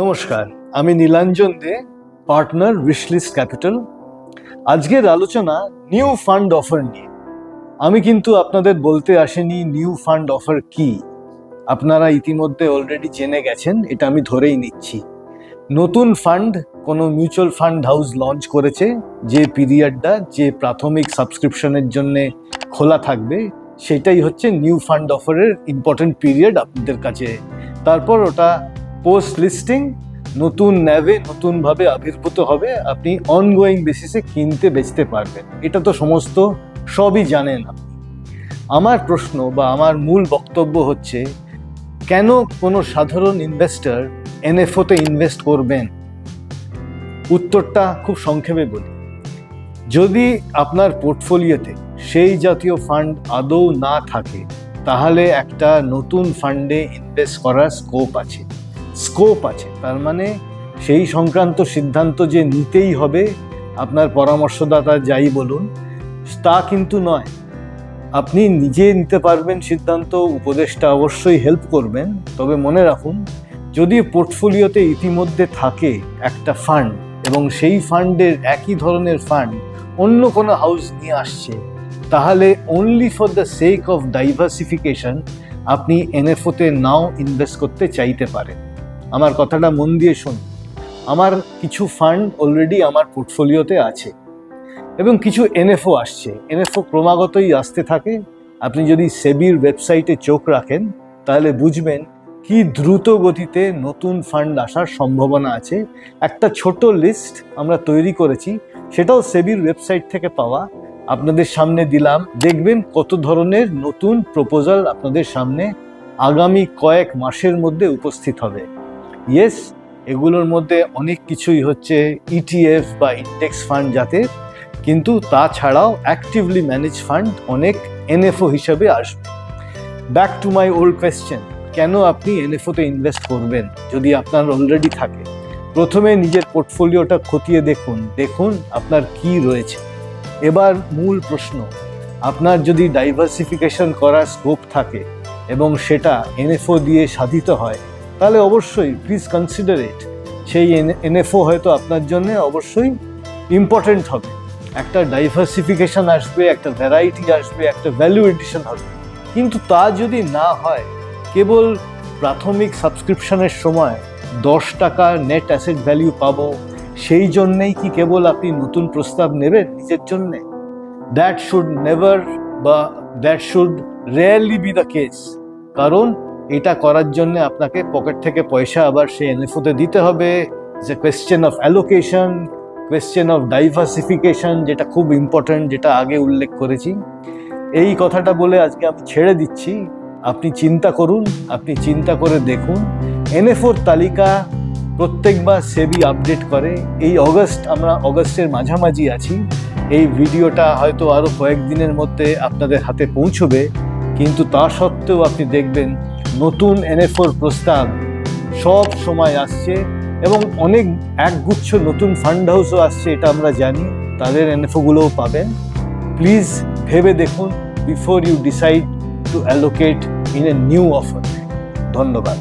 নমস্কার, আমি নীলাঞ্জন দে, partner wishlist capital. আজকের আলোচনা নিউ ফান্ড অফার নিয়ে। আমি কিন্তু আপনাদের বলতে আসিনি নিউ ফান্ড অফার কি, আপনারা ইতিমধ্যে অলরেডি জেনে গেছেন, এটা আমি ধরেই নিচ্ছি। নতুন ফান্ড কোনো মিউচুয়াল ফান্ড হাউস লঞ্চ করেছে, যে পিরিয়ডটা যে প্রাথমিক সাবস্ক্রিপশনের জন্য খোলা থাকবে সেটাই হচ্ছে নিউ ফান্ড অফারের ইম্পর্টেন্ট পিরিয়ড আপনাদের কাছে। তারপর ওটা পোস্ট লিস্টিং নতুন ন্যাভে নতুনভাবে আবির্ভূত হবে, আপনি অনগোয়িং বেসিসে কিনতে বেচতে পারবেন। এটা তো সমস্ত সবই জানেন আপনি। আমার প্রশ্ন বা আমার মূল বক্তব্য হচ্ছে, কেন কোনো সাধারণ ইনভেস্টর এনএফওতে ইনভেস্ট করবেন? উত্তরটা খুব সংক্ষেপে বলি। যদি আপনার পোর্টফোলিওতে সেই জাতীয় ফান্ড আদৌ না থাকে, তাহলে একটা নতুন ফান্ডে ইনভেস্ট করার স্কোপ আছে। তার মানে সেই সংক্রান্ত সিদ্ধান্ত যে নিতেই হবে, আপনার পরামর্শদাতা যাই বলুন, তা কিন্তু নয়। আপনি নিজে নিতে পারবেন সিদ্ধান্ত, উপদেশটা অবশ্যই হেল্প করবেন। তবে মনে রাখুন, যদি পোর্টফোলিওতে ইতিমধ্যে থাকে একটা ফান্ড এবং সেই ফান্ডের একই ধরনের ফান্ড অন্য কোনো হাউস নিয়ে আসছে, তাহলে only for the sake of diversification আপনি এনএফওতে নাও ইনভেস্ট করতে চাইতে পারেন। আমার কথাটা মন দিয়ে শুনুন। আমার কিছু ফান্ড অলরেডি আমার পোর্টফোলিওতে আছে এবং কিছু এনএফও আসছে। এনএফও ক্রমাগতই আসতে থাকে। আপনি যদি সেবির ওয়েবসাইটে চোখ রাখেন তাহলে বুঝবেন কি দ্রুত গতিতে নতুন ফান্ড আসার সম্ভাবনা আছে। একটা ছোট লিস্ট আমরা তৈরি করেছি, সেটাও সেবির ওয়েবসাইট থেকে পাওয়া, আপনাদের সামনে দিলাম। দেখবেন কত ধরনের নতুন প্রপোজাল আপনাদের সামনে আগামী কয়েক মাসের মধ্যে উপস্থিত হবে। ইয়েস, এগুলোর মধ্যে অনেক কিছুই হচ্ছে ইটিএফ বা ইন্ডেক্স ফান্ড জাতের, কিন্তু তাছাড়াও অ্যাক্টিভলি ম্যানেজ ফান্ড অনেক এনএফও হিসাবে আসবে। Back to my old question, কেন আপনি এনএফওতে ইনভেস্ট করবেন যদি আপনার অলরেডি থাকে? প্রথমে নিজের পোর্টফোলিওটা খতিয়ে দেখুন আপনার কি রয়েছে। এবার মূল প্রশ্ন, আপনার যদি ডাইভার্সিফিকেশন করার স্কোপ থাকে এবং সেটা এনএফও দিয়ে সাধিত হয়, তাহলে অবশ্যই প্লিজ কনসিডার ইট। সেই এনএফও হয়তো আপনার জন্য অবশ্যই ইম্পর্টেন্ট হবে। একটা ডাইভার্সিফিকেশন আসবে, একটা ভ্যারাইটি আসবে, একটা ভ্যালু এডিশন হবে। কিন্তু তা যদি না হয়, কেবল প্রাথমিক সাবস্ক্রিপশনের সময় 10 টাকা নেট অ্যাসেট ভ্যালু পাবো, সেই জন্যেই কি কেবল আপনি নতুন প্রস্তাব নেবেন নিজের জন্যে? দ্যাট শুড নেভার বা that should rarely B the case. কারণ এটা করার জন্য আপনাকে পকেট থেকে পয়সা আবার সেই এনএফওতে দিতে হবে। It's a question of allocation, question of diversification, যেটা খুব ইম্পর্ট্যান্ট, যেটা আগে উল্লেখ করেছি। এই কথাটা বলে আজকে আমি ছেড়ে দিচ্ছি। আপনি চিন্তা করুন, আপনি চিন্তা করে দেখুন। এনএফওর তালিকা প্রত্যেকবার সেবি আপডেট করে। এই আমরা অগস্টের মাঝামাঝি আছি। এই ভিডিওটা হয়তো আরও কয়েকদিনের মধ্যে আপনাদের হাতে পৌঁছবে, কিন্তু তা সত্ত্বেও আপনি দেখবেন নতুন এনএফওর প্রস্তাব সব সময় আসছে এবং অনেক একগুচ্ছ নতুন ফান্ড হাউসও আসছে, এটা আমরা জানি। তাদের এনএফওগুলোও পাবেন। প্লিজ ভেবে দেখুন before you decide to allocate in a new offer. ধন্যবাদ।